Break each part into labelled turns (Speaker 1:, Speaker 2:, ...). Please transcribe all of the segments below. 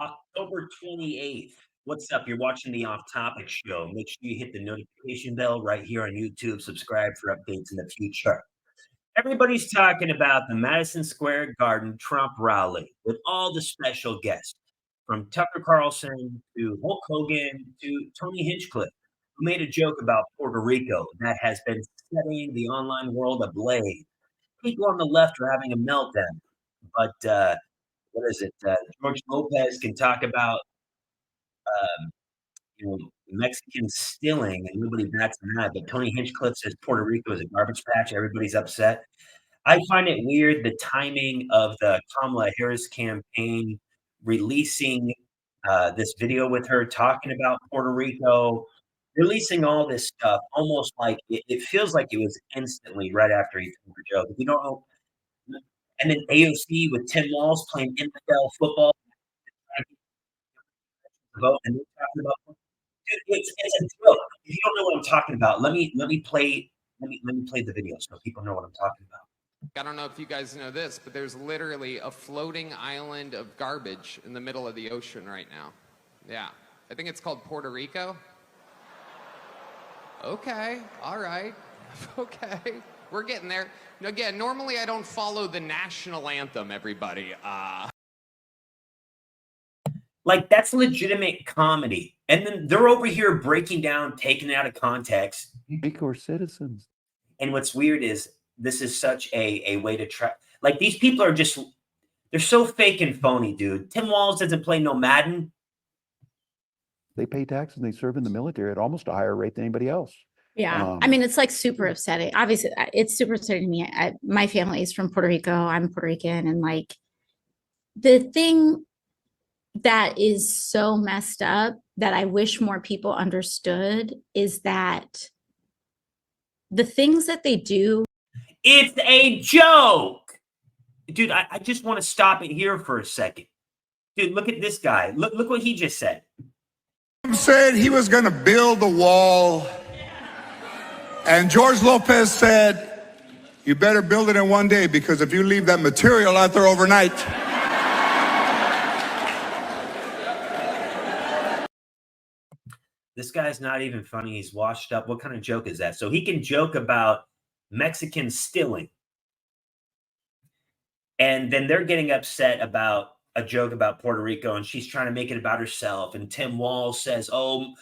Speaker 1: October 28th. What's up? You're watching the Off Topic Show. Make sure you hit the notification bell right here on YouTube. Subscribe for updates in the future. Everybody's talking about the Madison Square Garden Trump rally with all the special guests, from Tucker Carlson to Hulk Hogan to Tony Hinchcliffe, who made a joke about Puerto Rico that has been setting the online world ablaze. People on the left are having a meltdown, but what is it? George Lopez can talk about um, Mexicans stealing, and nobody bats an eye. But Tony Hinchcliffe says Puerto Rico is a garbage patch. Everybody's upset. I find it weird the timing of the Kamala Harris campaign releasing this video with her talking about Puerto Rico, releasing all this stuff, almost like it feels like it was instantly right after he told her joke. If you don't know, and then AOC with Tim Walz playing NFL football, and they're talking about dude, it's a joke. If you don't know what I'm talking about, let me play the video so people know what I'm talking about.
Speaker 2: I don't know if you guys know this, but there's literally a floating island of garbage in the middle of the ocean right now. Yeah. I think it's called Puerto Rico. Okay. All right. Okay. We're getting there. Again, normally I don't follow the national anthem, everybody.
Speaker 1: Like, that's legitimate comedy. And then they're over here breaking down, taking it out of context.
Speaker 3: Rico are citizens.
Speaker 1: And what's weird is this is such a way to try. Like, these people are just, they're so fake and phony, dude. Tim Walz doesn't play no Madden.
Speaker 3: They pay taxes and they serve in the military at almost a higher rate than anybody else.
Speaker 4: Yeah. I mean, it's like super upsetting. Obviously, it's super upsetting to me. My family is from Puerto Rico. I'm Puerto Rican. And like, the thing that is so messed up that I wish more people understood is that the things that they do.
Speaker 1: It's a joke. Dude, I just want to stop it here for a second. Dude, look at this guy. Look what he just said.
Speaker 5: Said he was going to build the wall. And George Lopez said, you better build it in one day, because if you leave that material out there overnight.
Speaker 1: This guy's not even funny. He's washed up. What kind of joke is that? So he can joke about Mexicans stealing. And then they're getting upset about a joke about Puerto Rico, and she's trying to make it about herself. And Tim Walz says, oh,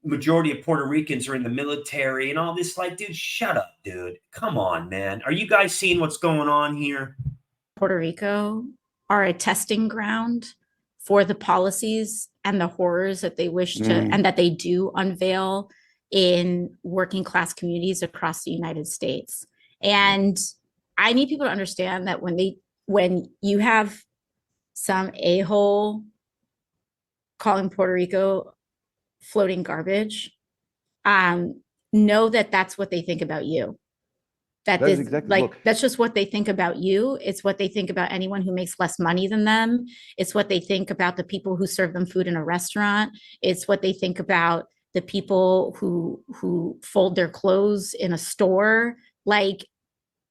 Speaker 1: majority of Puerto Ricans are in the military and all this. Like, dude, shut up, dude. Come on, man. Are you guys seeing what's going on here?
Speaker 4: Puerto Rico are a testing ground for the policies and the horrors that they wish to, and that they do unveil in working class communities across the United States. And I need people to understand that when you have some a-hole calling Puerto Rico floating garbage, know that that's what they think about you. That's just what they think about you. It's what they think about anyone who makes less money than them. It's what they think about the people who serve them food in a restaurant. It's what they think about the people who fold their clothes in a store. Like,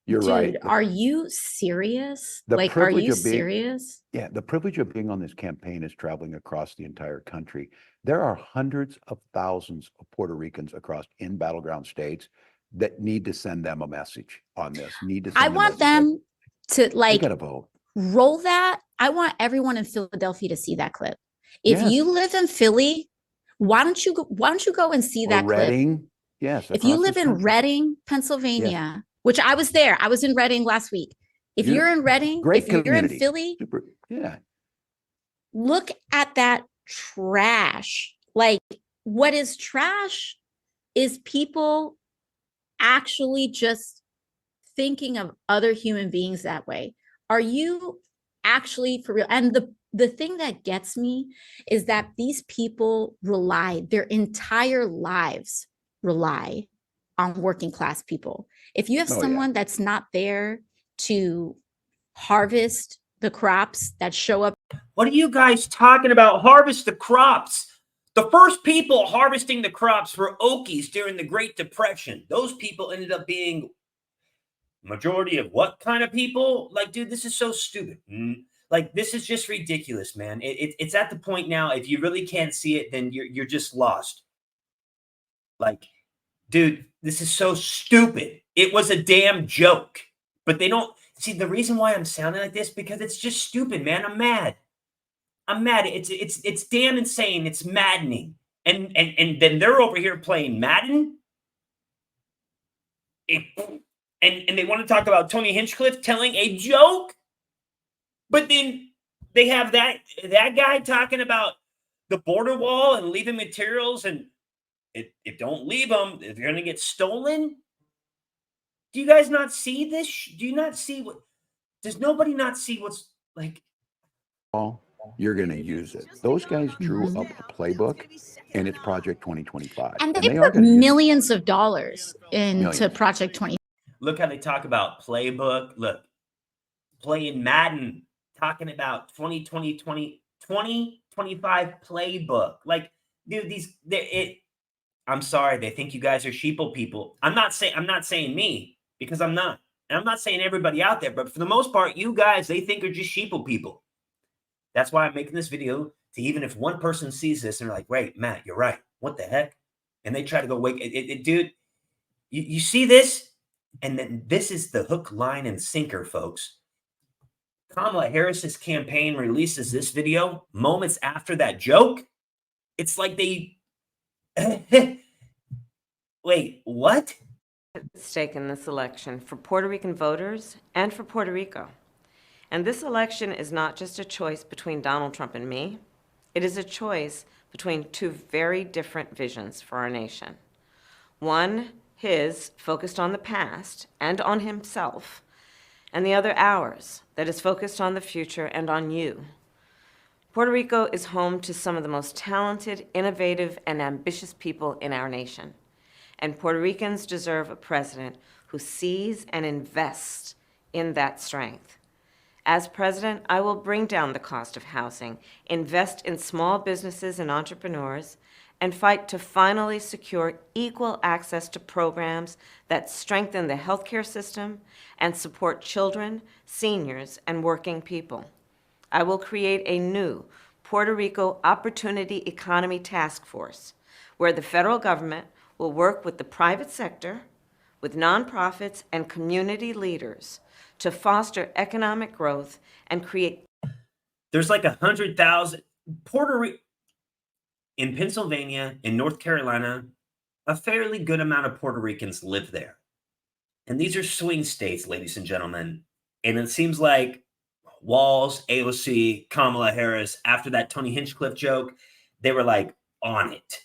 Speaker 3: You're right.
Speaker 4: Are you serious? Like, are you serious?
Speaker 3: Yeah, the privilege of being on this campaign is traveling across the entire country. There are hundreds of thousands of Puerto Ricans across in battleground states that need to send them a message on this.
Speaker 4: I want them to like
Speaker 3: vote.
Speaker 4: Roll that. I want everyone in Philadelphia to see that clip. If you live in Philly, why don't you go and see that
Speaker 3: Reading.
Speaker 4: clip?
Speaker 3: Yes.
Speaker 4: If you live in Reading, Pennsylvania, which I was there, I was in Reading last week. If you're in Reading, if you're in Philly, look at that trash. Like, what is trash is people actually just thinking of other human beings that way. Are you actually for real? And the thing that gets me is that these people their entire lives rely on working class people. If you have someone that's not there to harvest the crops that show up.
Speaker 1: What are you guys talking about? Harvest the crops. The first people harvesting the crops were Okies during the Great Depression. Those people ended up being majority of what kind of people? Like, dude, this is so stupid. Like, this is just ridiculous, man. It's at the point now, if you really can't see it, then you're just lost. Like, dude, this is so stupid. It was a damn joke. But they don't see the reason why I'm sounding like this, because it's just stupid, man. I'm mad. I'm mad. It's damn insane. It's maddening. And then they're over here playing Madden. And they want to talk about Tony Hinchcliffe telling a joke. But then they have that guy talking about the border wall and leaving materials, and if don't leave them, if you're going to get stolen. Do you guys not see this? Do you not see what? Does nobody not see what's like?
Speaker 3: You're going to use it. Those guys drew up a playbook, and it's Project 2025.
Speaker 4: And they put millions of dollars into
Speaker 3: Millions.
Speaker 4: Project 20.
Speaker 1: Look how they talk about playbook. Look, playing Madden, talking about 2025 playbook. Like, dude, I'm sorry, they think you guys are sheeple people. I'm not saying me, because I'm not. And I'm not saying everybody out there, but for the most part, you guys, they think are just sheeple people. That's why I'm making this video, to even if one person sees this and they're like, wait, Matt, you're right. What the heck? And they try to go wake it, dude. You see this? And then this is the hook, line, and sinker, folks. Kamala Harris's campaign releases this video moments after that joke. It's like they wait, what?
Speaker 6: At stake in this election for Puerto Rican voters and for Puerto Rico. And this election is not just a choice between Donald Trump and me. It is a choice between two very different visions for our nation. One, his, focused on the past and on himself, and the other ours, that is focused on the future and on you. Puerto Rico is home to some of the most talented, innovative, and ambitious people in our nation. And Puerto Ricans deserve a president who sees and invests in that strength. As president, I will bring down the cost of housing, invest in small businesses and entrepreneurs, and fight to finally secure equal access to programs that strengthen the healthcare system and support children, seniors, and working people. I will create a new Puerto Rico Opportunity Economy Task Force, where the federal government will work with the private sector, with nonprofits and community leaders to foster economic growth and create.
Speaker 1: There's like 100,000 Puerto Rico. In Pennsylvania, in North Carolina, a fairly good amount of Puerto Ricans live there. And these are swing states, ladies and gentlemen. And it seems like Walz, AOC, Kamala Harris, after that Tony Hinchcliffe joke, they were like on it.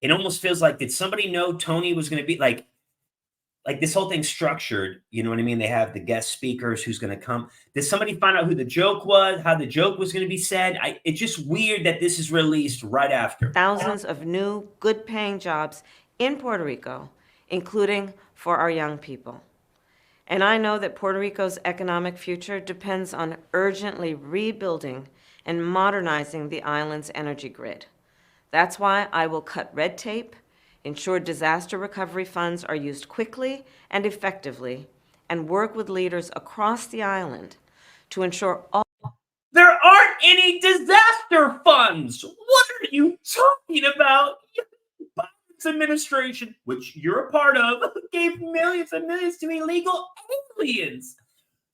Speaker 1: It almost feels like, did somebody know Tony was going to be like this whole thing's structured? You know what I mean? They have the guest speakers who's going to come. Did somebody find out who the joke was, how the joke was going to be said? It's just weird that this is released right after.
Speaker 6: Thousands of new, good-paying jobs in Puerto Rico, including for our young people. And I know that Puerto Rico's economic future depends on urgently rebuilding and modernizing the island's energy grid. That's why I will cut red tape, ensure disaster recovery funds are used quickly and effectively, and work with leaders across the island to ensure all.
Speaker 1: There aren't any disaster funds. What are you talking about? Biden's administration, which you're a part of, gave millions and millions to illegal aliens.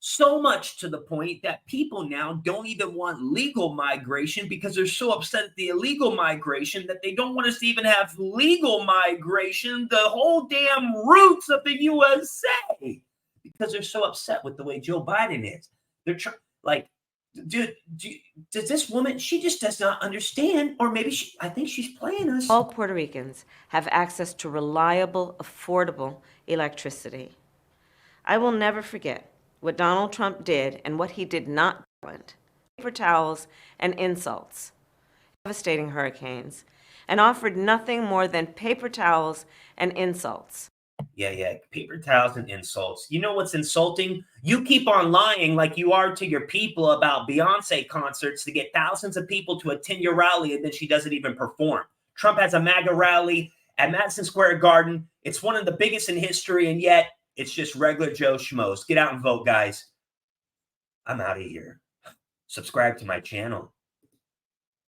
Speaker 1: So much to the point that people now don't even want legal migration because they're so upset at the illegal migration that they don't want us to even have legal migration, the whole damn roots of the USA, because they're so upset with the way Joe Biden is. They're like, dude, does this woman, she just does not understand, or maybe I think she's playing us.
Speaker 6: All Puerto Ricans have access to reliable, affordable electricity. I will never forget what Donald Trump did and what he did not do. Paper towels and insults, devastating hurricanes, and offered nothing more than paper towels and insults.
Speaker 1: Yeah, paper towels and insults. You know what's insulting? You keep on lying like you are to your people about Beyonce concerts to get thousands of people to attend your rally, and then she doesn't even perform. Trump has a MAGA rally at Madison Square Garden. It's one of the biggest in history, and yet it's just regular Joe Schmoes. Get out and vote, guys. I'm out of here. subscribe to my channel.